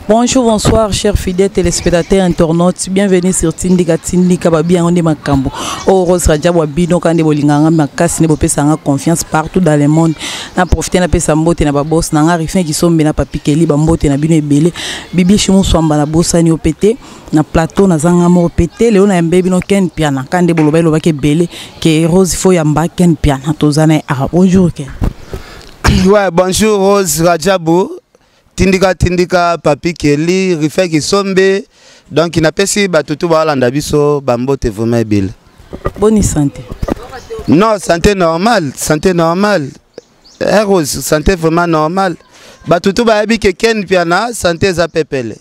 Bonjour, bonsoir, chers fidèles téléspectateurs internautes. Bienvenue sur Tindika Tindika Babi on est Makambo. Oh Rose Rajab Wabino Kande Bolinganga Makasi ne bopé sanga confiance partout dans le monde. Na profiter na pesa mbote na babos na nga rifin qui sombe na papikeli ba mbote na bino ebele. Bibi chimu swamba na bossa ni opété na plateau na zanga mo opété Léo na mbe bino ken piana Kande boloba lo bake bele ke Rose fo yamba ken piana tozana ara. Bonjour Ken. Ouais, bonjour Rose Rajabou. Tindika Tindika Papi Kelly Rife qui sombe donc il n'a pas si batutu balanda biso bambote vraiment belle. Bonne santé. Non, santé normale, santé normale. Rose, santé vraiment normale. Batutu ba bi ke ken piana santé za pepele.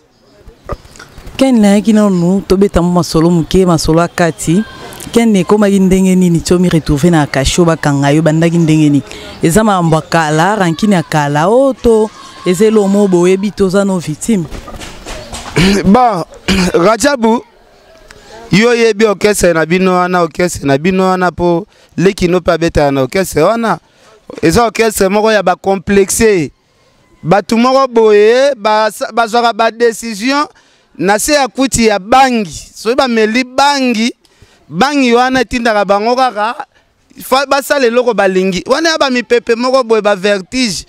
Ken na kina no to beta masolo muke masolo akati. Ken ne koma ndenge nini chomi retrouver na kashoba kangayo bandaki ndenge ni. Ezama mbakala rankini akala oto ezelo mobo ebi toza no victime. Bon, Rajabu yo yebi okese na bino wana okese na bino wana po leki no pa beta na okese wana eza okese moko ya ba complexé batu moko boye bazwaka ba décision na se ya kuti ya bangi so ba meli bangi wana tindaka bango kaka basale loko balingi wana ba mipepe moko boye ba vertige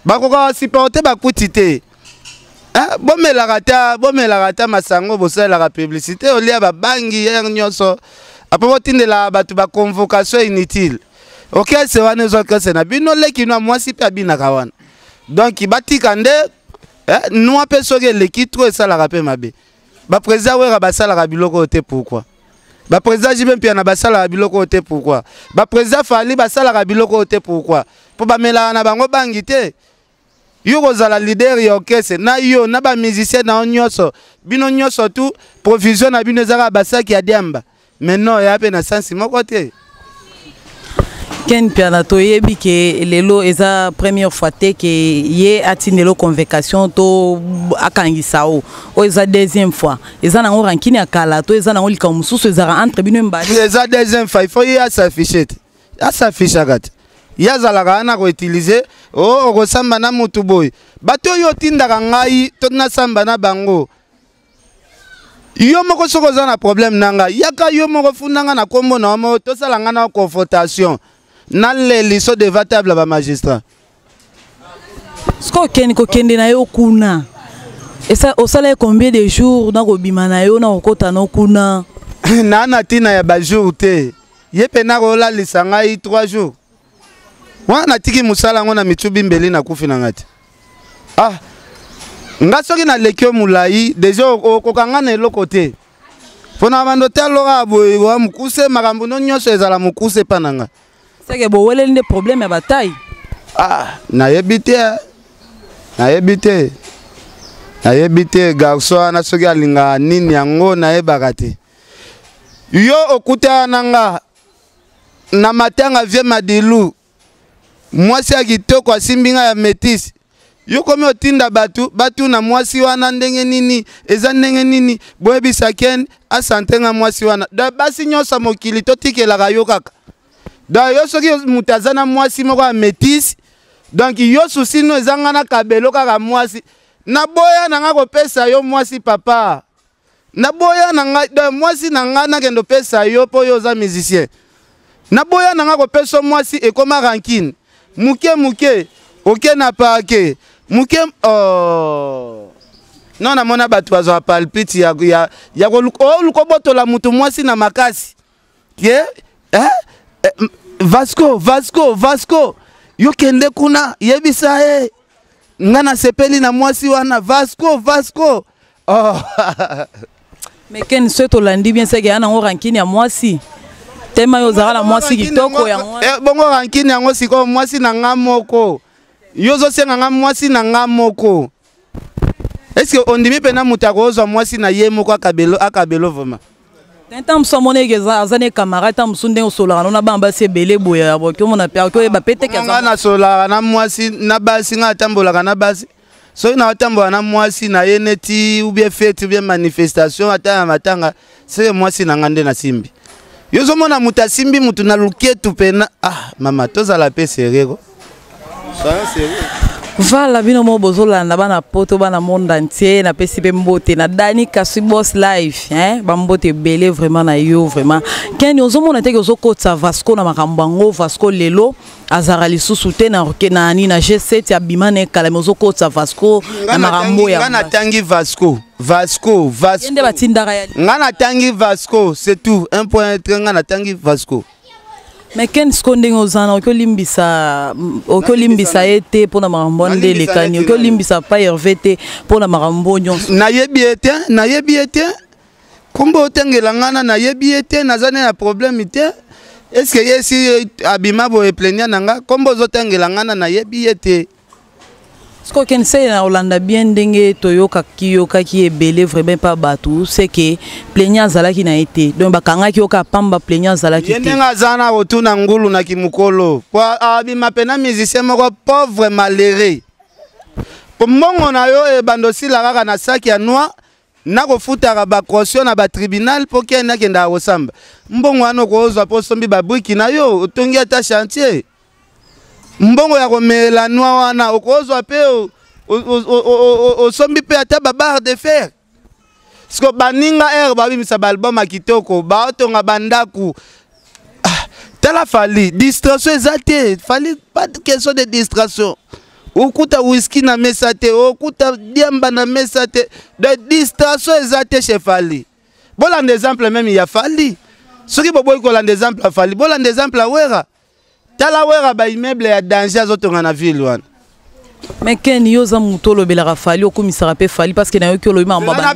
bakoka supporter bakuti te bomela kata masango bosala la publicité olia ba bangi yer nyonso apo tindela batu ba convocation inutile OK c'est wana zo que c'est na bino leki no mwasi pe abina kawana donc batika nde no apesoke leki trop sala rapé mabe ba président wera basala ka biloko te pourquoi ba président jibe pia na basala ka biloko te pourquoi ba président fali basala ka biloko te pourquoi po ba mela na bango bangi te. Yo kozala leader ya orchestre na yo na ba musicien na onyoso bino nyoso tout provision na bino ezaka basaki ya diamba mais non ya pe na sensi moko te. Ken piana to yebi ke lelo eza première fois te ke ye atinelo convocation to akangisa o eza deuxième fois eza na rankini akala to eza na olika mususu eza entre bino mbali eza deuxième fois il faut ya s'afficher gat yazalaka na ko utiliser ko samba na mutu boy bato yo tindaka ngai to na samba na bango yo moko soko za na problème nanga yaka yo moko fundanga na kombo na mo to sala nga na confrontation na le liso de vatable ba magistrat sko ken ko kende na yo kuna esa osala combien de jours na ko bima na yo na okota na kuna na tina ya ba jour te yepe na ko la lisanga 3 jours. Wana tiki musala ngona mitubi mbeli na kufi na ngati. Ngasoki na lekyo mulai deja okokanga eloko te. Pona bando taloka boye wa mukuse makambo no nyonso ezala mukuse pananga. Seke bo wele nde problème ya bataille. Na yebite garçon na soki alinga nini yango na yebaka te. Yo okuta nanga na matanga vie madilu. Mwasi ya kitoko asimbinga ya métis. Yo komi otinda batu na mwasi wana ndenge nini eza ndenge nini boyebi saken asantenga mwasi wana da basi nyosa mokili totikelaka yo kaka da yo soki mutazana mwasi moko ya métis donc yo susino ezanga na kabelo kaka mwasi na boya nanga kopesa yo mwasi papa na boya nanga da mwasi nanga na kendo pesa yo po yo za musicien na boya nanga kopesa mwasi ekoma rankine muke oke na pake muke non na mona batu bazo palpite ya luko botola mutu mwasi na makasi Vasco yo kende kuna yebisa ngana sepeli na mwasi wana Vasco mais ken seto landi bien seke ana rankini ya mwasi tema yo zala mwasi kitoko ya bongo rankini yango siko mwasi na ngamoko yozo senga nga mwasi na ngamoko est-ce que ondimi pena mutakozwa mwasi na ye moko akabelo vraiment Tant msomone geza azane camarade tant msunde osola na bamba se bele boya bo mona pe ko ba pete kaza na sola na mwasi na basi nga tambola na basi so na tambola na mwasi na yeneti ou bien fête ou bien manifestation ata matanga c'est mwasi na ngande na simbi yozo mona mutasimbi mutu na luketu pena mama toza la pe serego ça sérieux Vala bino mo bozolanda bana poto bana monde entier na pesi pe mbote na Dani Kasubos live ba mbote belé vraiment na yo vraiment Ken ozomona te ozokotsa Vasco na makambango Vasco lelo azara lisusu te na na ni na G7 ya bimane kala ozokotsa Vasco na makambo ya ngana tangi Vasco ende batindaka ya ngana tangi Vasco c'est tout un point ngana tangi Vasco. Mais Ken skonding ozana okolimbisa ete pona makambo ndele kani okolimbisa pa Hervé pona makambo nyonso na yebi ete kombo otengela ngana na yebi ete nazane ya problème ite est-ce que yesi abima bo eplenia nanga kombo zotengela ngana na yebi ete Sko Ken sey na Olanda bien ndenge toyoka kiyoka ki ebele vraiment pas batou c'est que plaignant zalaki na été donc bakanga kiyoka pamba plaignant zalaki te yenga zana otuna ngulu na kimukolo kwa abima pena musicien moko pauvre malheureux pomongo na yo e bandosi la kaka na saki ya noir na kofutaka ba caution na ba tribunal po kenda kenda kosamba mbongo wana kozwa po sombi ba briki na yo otongi ata chantier mbongo ya komela noir wana okozwa pe osombi pe ata ba barre de fer siko baninga babimisa ba album akitoko ba otonga bandaku tala fali distraction ezate fali pas de question de distraction okuta whisky na mesa te okuta diamba na mesa te de distraction ezate chez fali bolanda exemple même ya fali soki boboyi kolanda exemple ya fali bolanda exemple ya wera tala wera ba immeuble ya danger azotonga na ville wana. Mais Ken yoza mutolo belaka fali okomisa pe fali parce que na yo kilo ima mbaba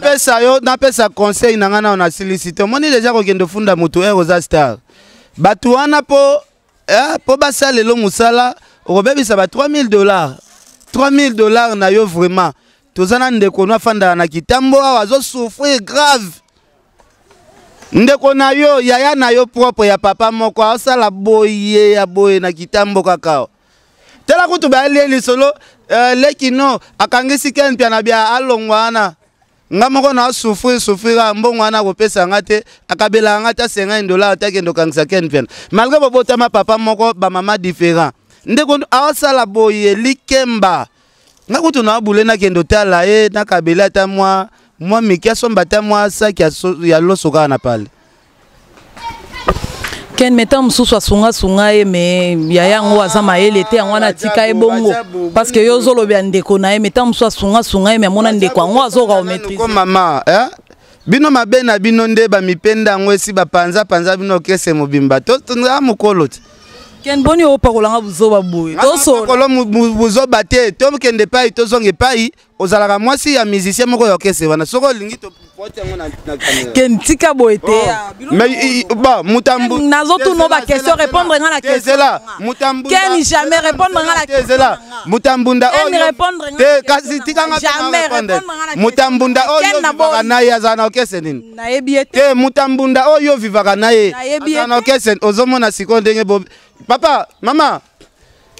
na pesa conseil na ngana on a sollicité moni déjà ko kende funda mutu za star batu wana po basale lo musala obebisa ba $3000 na yo vraiment tozana ndeko no fanda na kitambo azo souffrir grave ndeko na yo yaya na yo propre ya papa moko asala boye ya boye na kitambo kakao tela kutu ba leli solo lekino akangisi ken pia na bia alongwana ngamoko na souffrir mbongo wana kopesa ngate akabela ngata $50 takendo kangisa ken pia malgré bobota ma papa moko ba mama différent ndeko asala boye likemba ngakutu na bule na kendo tala na kabela ta moi mikia somba ta moi saki ya loso kana pale Ken meta mususu asunga me yaya ngo azama ele te ngwana tika ebongo parce que yo zolo bya ndeko na meta mususu asunga me mona ndeko ngo azoka o maîtrise ko mama bino mabe na bino nde ba mipenda ngo esi ba panza bino kese mobimba to nga mukolo Ken boni opakolanga buzoba boye toso kolo buzoba te to kende pai to zonge pai ozalaka mwasi ya musicien moko yo kese wana soko lingi to pote ngo na kamera Ken tika boye te mais ba mutambu nazo tout no ba question répondre nga la question là mutambu Ken jamais répondre nga la question là mutambunda oyo te kasi tika nga jamais répondre mutambunda oyo vivaka naye azana kese nini na yebi te mutambunda oyo vivaka naye azana kese ozomona siko ndenge papa mama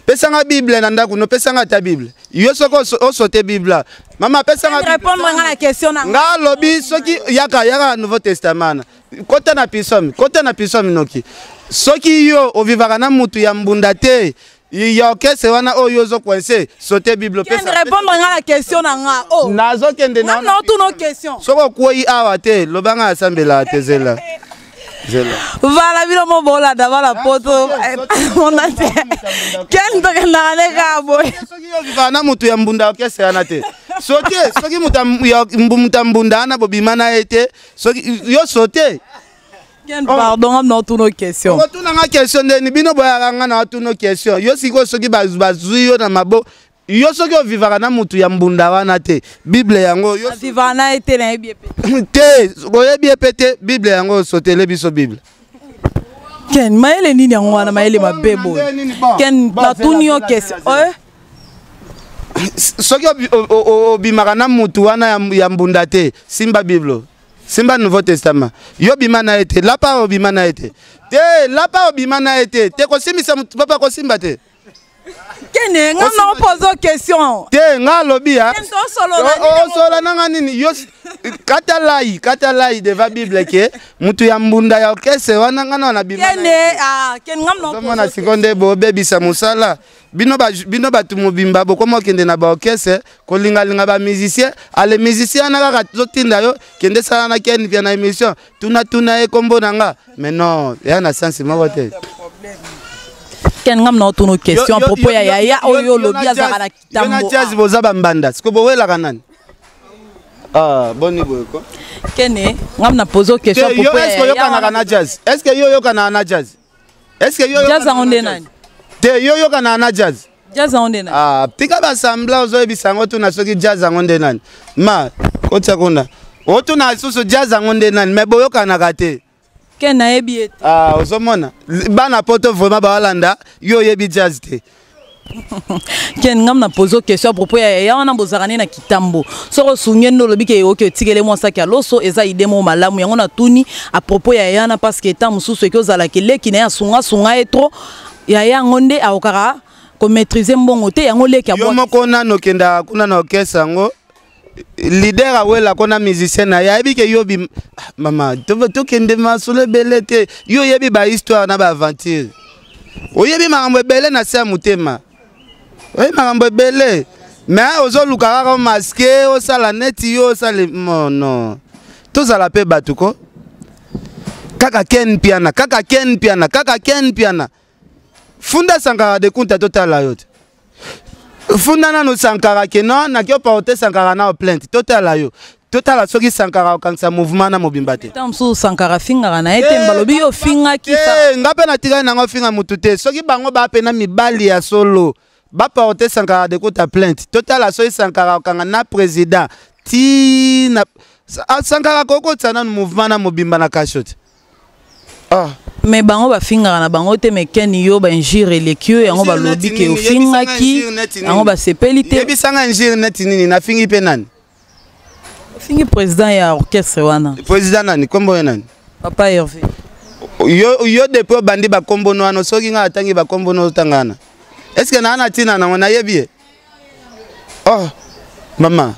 pesanga bible na ndako no pesanga ta bible yo soko osote bible mama pesanga répondre nga la question na nga lobi soki yaka nouveau testament kota na pisomi noki soki yo ovivaka na mutu ya mbunda te yo kese wana oyo zo coincé sote bible pesa répondre nga la question na nga nazo kende na non tout nos questions soko koi awa te lobanga asambela tezela Vala vino mo bola da vala poto on a te ken to na ne ka boy soki yo vivana mutu ya mbunda kese ana te soki mutambunda ana bobimana ete soki yo sote Ken pardon am na tous nos questions ko tuna nga question de bino boya nga na tous nos questions yo siko soki bazui yo na mabo yo soki o vivaka na mutu ya mbunda wana te bible yango yo vivaka na ete na yebi te ko yebi pete bible yango sotele biso bible Ken maele nini yango wana maele mabebo Ken na tuni yo question soki o bimaka na mutu wana ya mbunda te simba bible simba nouveau testament yo bimana ete lapa o bimana ete te lapa o bimana ete te ko simisa mutu papa ko simba te Kene, nga na pose question. Te nga lobi ya. Kento solo nanga nini yo katalai deva Bible ke mutu ya mbunda ya okese wana nga na bimana. Kene ken ngam no. Mona sikonde bo bebisa musala. Bino batu mobimba bokoma kende na ba okese kolinga ba musicien ale musicien na kaka zotinda yo kende sala na ken via na émission tuna e kombo nanga mais non ya na sens mo wote. Ken ngam na tono question à propos ya yaya oyo lobi azaka na kitambo. Yana jazz boza bambanda siko bowela kanani. Ah boni boyko. Kene ngam na pose question à propos ya est-ce que yo kana na jazz? Est-ce que yo kana na jazz? Est-ce que yo jazz onde nani? Te yo kana na jazz. Jazz onde nani? Ah tika ba sambla ozo bisango tuna soki jazz onde nani. Ma kotsa konda. Otuna susu jazz onde nani mais boyo kana kate. Ken na yebi ete. Ah ozomona. Bana poto vraiment ba Holanda yo yebi jazz te. Ken ngam na pose question à propos ya yaya wana bozarane na kitambo. Soko sungendo lobi ke yoke tikele mo saki aloso eza idemo malamu yango na tuni à propos ya yaya na parce que temps mususu ekozala kele kina ya sunga etro yaya ngonde aokara ko maîtriser mbongo te yango leki yo moko nano kenda kuna na okesa ngo leader awela kona musicien na yabi ke yo bi mama to kende masole belete yo yebi ba histoire na ba aventure oyebi makambo bele na sia mutema oyebi makambo bele mais ozo luka ka masquer o sala neti yo sala non tozala pe batuko kaka ken piana funda Sankara de kunta totala yote funda nano Sankara ke non na kyo porter Sankara na plainte totala yo totala soki Sankara okangisa mouvement na mobimba te tamsu Sankara finga na ete mbalobi yo finga kisa ngape na tika nango finga mutu te soki bango ba pena mibali ya solo ba porter Sankara de kunta plainte totala soki Sankara okanga na président ti na Sankara koko tsana mouvement na mobimba na kashote mais bango ba finga na bango te mais ken yo ba injire lekio yango ba lobi ke finga ki yango ba sepelite yebi sanga injire net nini na fingi pe nani fingi président ya orchestre wana président nani kombo nani Papa Hervé yo depuis bandi ba kombo no ano soki nga atangi ba kombo no tangana est-ce que na tina na yebi mama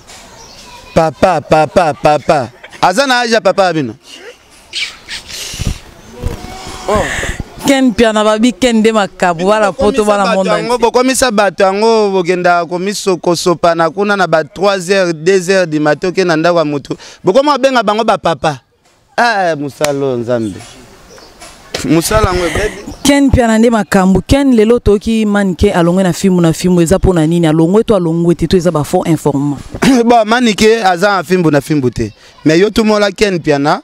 papa azana aja papa bino ken piana babi ken de makabu wala poto bana monde ngo bokomisa bato yango bokenda komiso kosopa na kuna na ba 3h 2h du matin ke na ndako mutu bokoma benga bango ba papa musalo nzambe musala ngwe baby ken piana de makambu ken lelo toki manike alongwe na filmu eza pona nini alongwe to eza ba faux informant bon manike aza na filmu te mais yo tumola ken piana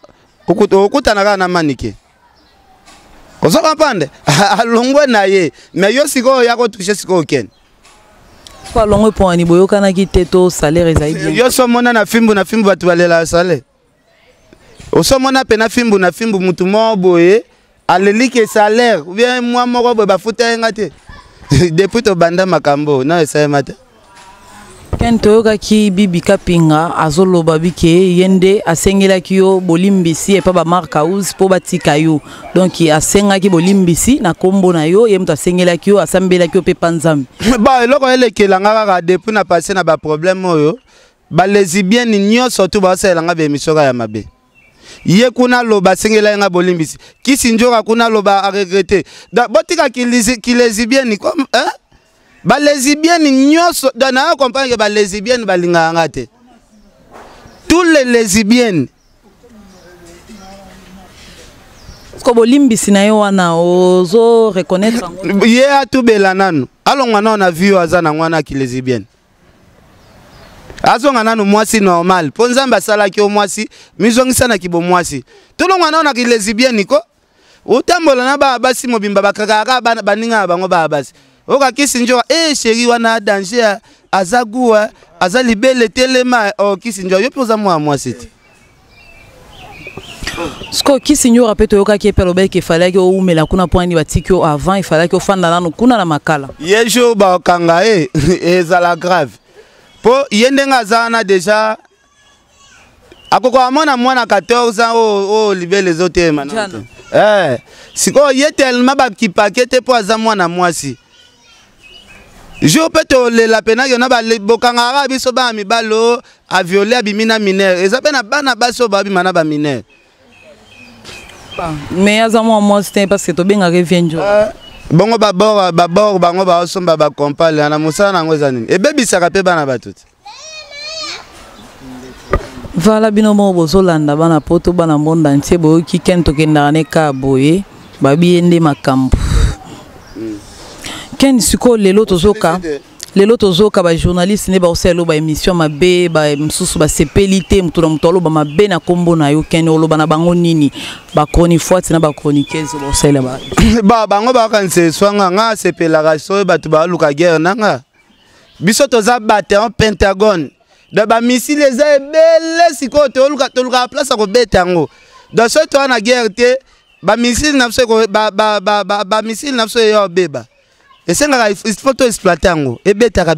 okutanaka na manike Koso kapande alongwe na ye mais yo siko ya ko toucher siko ken kwa longwe po ani boyoka na kiteto salaire ezai bien yo so mona na fimbu batu balela salaire oso mona pe na fimbu mutu mo boye alelike salaire ou bien moi moko boye bafuta ngate depuis to banda makambo na esa mate ken toyoka ki bibi kapinga azoloba bike yende asengela kiyo bolimbisi et pas ba marka us po batika yo donc asenga ki bolimbisi na kombo na yo yemto asengela kiyo asambela kiyo pe panzami ba eloko elekela ngaka depuis na passer na ba problème oyo ba lesbienne nyoso tu ba sala nga be misoka ya mabe ye kuna loba sengela nga bolimbisi kisinjoka kuna loba a regretter botika ki lesbienne comme ba lesbienne nyoso dana comprendre que ba lesbienne balinga ngate tous les lesbiennes ko bolimbisi na yo wana ozo reconnaître ye atubela nanu alongwa na vu azana ngwana ki lesbienne azonga nanu mwasi normal po nzamba sala ki o mwasi mizongisa na ki bo mwasi tulongwa na ki lesbienne ko utambola na ba basi mobimba bakaka baninga bango ba basi oka kisinjo chéri wana danger azagua azalibele telema kisinjo yo poza moi site Sko kisinjo rapeto yoka ki pelo be ke fallait que o mela kuna point ni batikyo avant il fallait que o fanda nanu kuna na makala yejo ba kanga ezala grave po yendenga zana déjà akoko amona mwana 14 ans o libele zote manana siko ye tellement ba ki pakete po aza mwana mwasi Je peux te la peine que na ba bokangara biso ba mibalo a violer abimina mineur. Et ça peine bana baso ba bimana ba mineur. Mais azamo moi c'était parce que to benga revient jo. Bongo babor bango ba osomba ba compale na musala nango zanini. E bebisaka pe bana batuti. Voilà binomo bozolanda bana poto bana monde entier bo ki kento kenda ne ka boye babi ende makambo. Ken siko lelo tozoka ba journaliste ne ba oselo ba émission mabe ba msusu ba sepelité mutuna mutolo ba mabe na kombo na yo ken oloba na bango nini ba chronique forte na ba chroniqueuse ba osela ba bango ba kanse swanga nga sepela raso ba tu ba luka guerre nanga biso toza bate en Pentagone da ba missile eza belle siko to luka place ko betango dans ce temps na guerre te ba missile na ko ba missile na yo beba. Et c'est il faut exploiter ngo et betaka.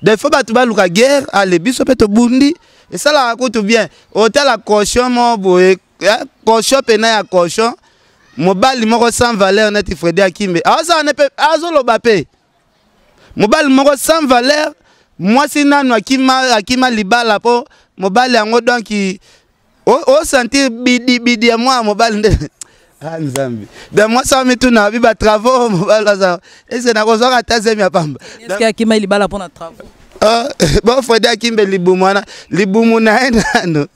Il faut ba tuba luka guerre aller biso peto bundi et ça la raconte bien. Hôtel la caution mo boye caution pena ya caution mobile moko sans valeur net Freddy Akimbe. Ça ne peut azolo bapé. Mobile moko sans valeur moi si nanu akima libala po mobile yango donc o sentir bidi moi mobile ah Nzambi. Ben moi ça me tourne à biba travaux mobile et c'est na kozo ka tazemi apamba. Est-ce qu'il y a qui m'a libala pour notre travaux? Bon Freddy Akimbe libumu na no.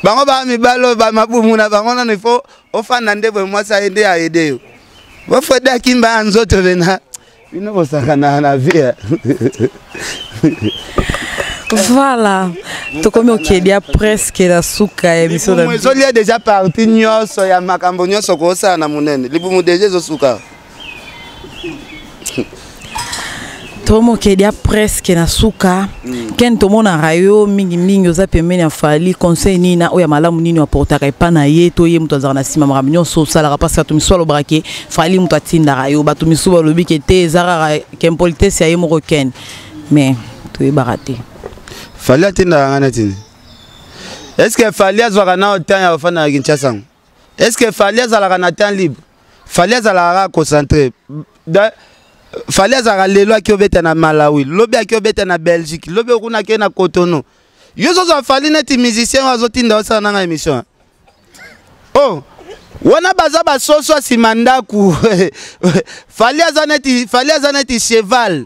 Bango ba mi balo ba mabumu na bango na il faut ofana ndebo moi ça aider à aider yo. Bon Freddy Akimbe anzoto bena. Ino bosaka na vie. Voilà, tu comme au Kenya presque la souka émission de. Ils ont déjà parti nyos ya makambo nyos ko sa na munene. Libumu déjà zo souka. Tomo Kenya presque na souka. Ken tomo na rayo mingi oza pembeni afali conseil ni na oya malamu nini aportaka epana ye to ye muto azana sima makambo so sala parce que to misolo brake fali muto atinda rayo ba to misuba lobi kete zara kempolitesse ya ye moko ken. Mais to e baraté. Fali atinda ngana tini. Est-ce que Fali azwaka na temps ya ofana Kinshasa? Est-ce que Fali azalaka na temps libre? Fali azalaka concentré. Fali azalaka lelo aki obeta na Malawi, lobi aki obeta na Belgique, lobi okuna ke na Cotonou. Yo zo Fali neti musicien azotinda osana na émission. Oh, wana baza ba soso simandaku. Fali azaneti cheval.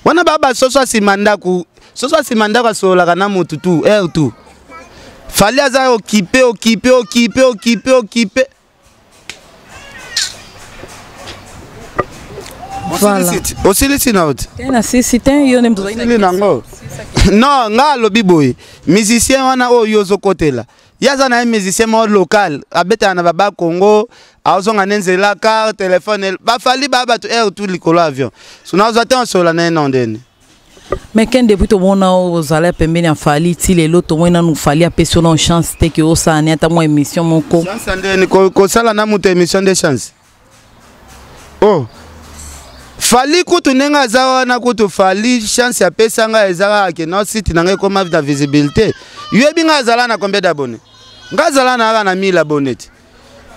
Wana baba soso simandaku. Soso simandaku asolaka na mututu R2. Fali aza occupé. Voilà. Aussi na out. Tena sisi ten yo nemzo ina nango. Non, nga lobi boy. Musicien wana o yozo kotela. Yaza na musicien mo local, abeta na baba Congo, azonga nenzela car téléphone, ba Fali baba to R2 likolo avion. Sona ozaten sola na ndeni. Mais quand depuis tout monde aux allez pembeni Fali ti lelo to mona nous Fali a personne en chance te que osa aniata mo émission moko. Chance ndeni ko sala na muto émission de chance. Oh. Fali kutu nenga zawa na kutu Fali chance ya pesa nga ezara ke no site nanga koma na visibilité. Yebi nga zala na combien d'abonnés? Nga zala na 1000 abonnés.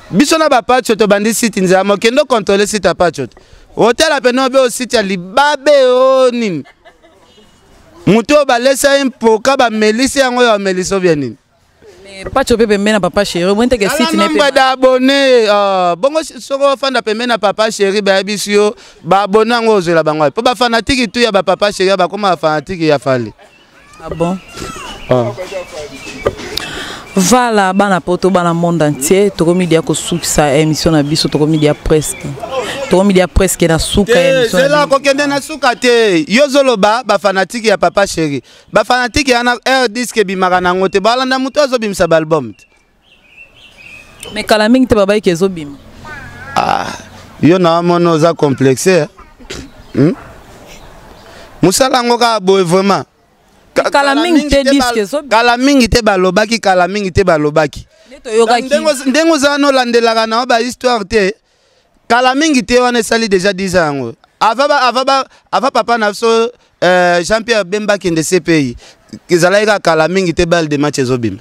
Biso na ba patch to bandi site nzama kendo contrôler site a patch. Hotel a peno be au site ya libabe o nini. Muto ba lesa impoka ba melisi yango ya meliso bien nini. Pas chopé pembe na papa chéri, moi que site n'est pas d'abonnés. Bongo soko fanda pembe na papa chéri ba bisio ba abonna ngo zela bango. Po ba fanatique tu ya ba papa chéri ba koma fanatique ya Fali. Ah bon? Voilà, bana poto bana monde entier, to komi dia ko succès émission na biso to komi dia presque. To komi dia presque na suka émission. C'est là ko kende na suka te. Yozoloba ba fanatique ya papa chéri. Ba fanatique ya na air disque bimaka na ngote balanda muto zo bimsa album. Mais kala mingi te baba ke zo bim. Yo na mono za complexé. Musala ngoka boy vraiment. Kalamingi te disque zo. Kalamingi te balobaki. Ndengo za no landelaka na ba histoire te. Kalamingi te wana sali déjà 10 ans. Ava papa na so Jean-Pierre Bemba qui de CPI. Kizalaika kalamingi te bal de match ezobim.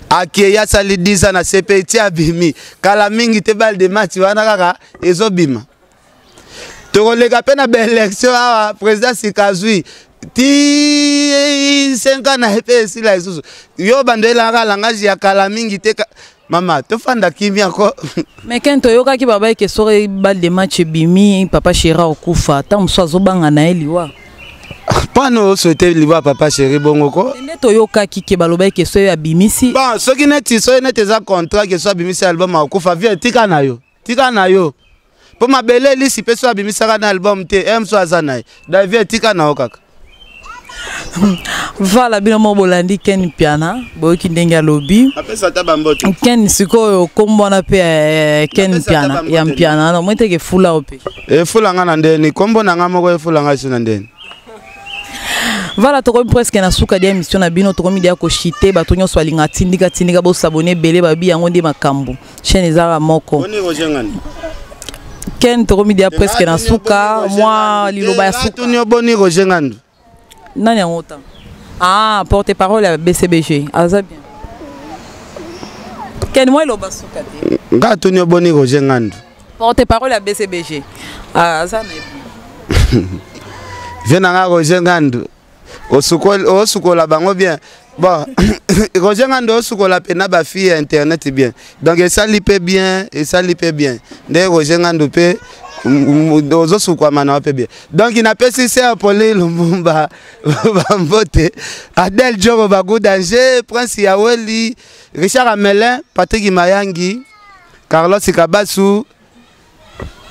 Akeya sali 10 ans na CPI ti abimi. Kalamingi te bal de match wana kaka ezobima. tokolega pe na élection awa président Sikazui ti 5 ans na EPS la isusu yo bando elanga langage ya kala mingi te mama tofanda kimia ko mais quand toyoka ki baba ke sore bal de match bimi papa Chéra okufa ta muso azobanga na eliwa pano souhaiter liwa papa chéri bongo ko ne toyoka ki ke baloba ke so ya bimisi bon soki neti so neti za contrat ke so bimisi album akufa vie tika na yo po mabele lisi pe so bimisa na album te so azana da vie tika na o kaka. Voilà bino mo bolandi Ken Piana boki ndenge lobi apesa tabambote Ken sikoyo kombona pe Ken Piana ya Piana no mwete ke fula ope fula ngana ndeni kombona ngamo ko fula ngasina ndeni. Voilà toko presque na suka dia émission na bino toko media ko chité bato nyonso alinga tindika bo s'abonner belé babi yango ndi makambo chaîne ezara moko boni rojengani Ken toko media presque na suka moi liloba ya suka tunyo boni rojengani nani ngota porte-parole à BCBG aza bien Ken moi loba suka te nga tunyo boni rojengani porte-parole à BCBG aza na viens nga rojengani osukola bango bien bon rojengani osukola pena ba fille internet bien donc ça lipe bien nde rojengani pe ozo sukwa mana pe bien donc il n'a pas cessé à Pauline Lumumba bambote Adel Joro Bagou Danger Prince Yaweli Richard Amelin Patrick Mayangi Carlos Kabasu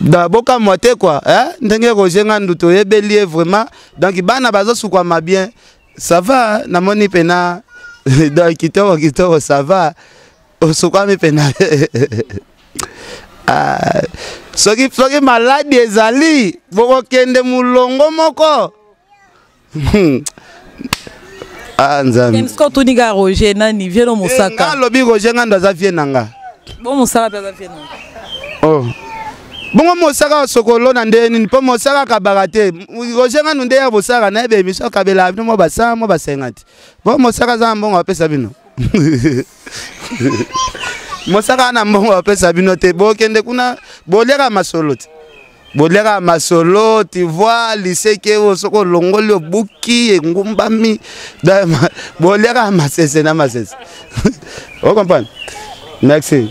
da boka moite quoi ndenge rojengani to yebeli vraiment donc bana bazo sukwa ma bien ça va na moni pena donc kitoko ça va osukwa mi pena soki maladi ezali bokokende mulongo moko nzambe Kensko tuniga Roger nani vieno musaka ngalobi Roger ngando za vie nanga bon musaka pe za vie nanga bongo mosaka sokolo na ndeni po mosaka kabarate Roger ngando nde ya bosaka na ebe miso kabela bino mo basa mo basengati bon mosaka za mbongo apesa bino mosaka na mbongo apesa bino te bokende kuna bolera masolo tu vois lycée ke osoko longoli obuki ngumbami bolera masese na masese o comprendre merci.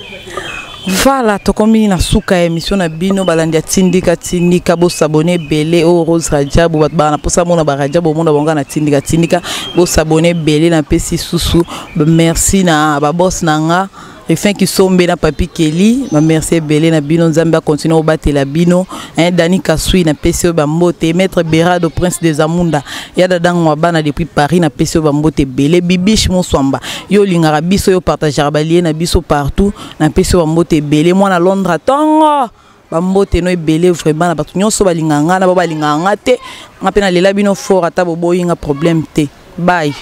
Voilà tokomi na suka émission na bino balandi tindika bo s'abonner belé au Rose Rajabu bat bana posa mona ba Rajabu mona bonga na tindika bo s'abonner belé na pesi susu merci na ba boss nanga Refin qui sombe na papi Kelly merci belé na bino nzamba continue au battre la bino Dani Kasui na pesi bambote maître Berado prince des Amunda yada dango bana depuis Paris na pesi bambote belé bibish monswamba yo lingara biso yo partager balié na biso partout na pesi bambote belé moi na Londres tongo bambote no ebele vraiment na bato nyonso balinganga na balinganga te ngapena lela bino fort ata boboyinga problème te bye.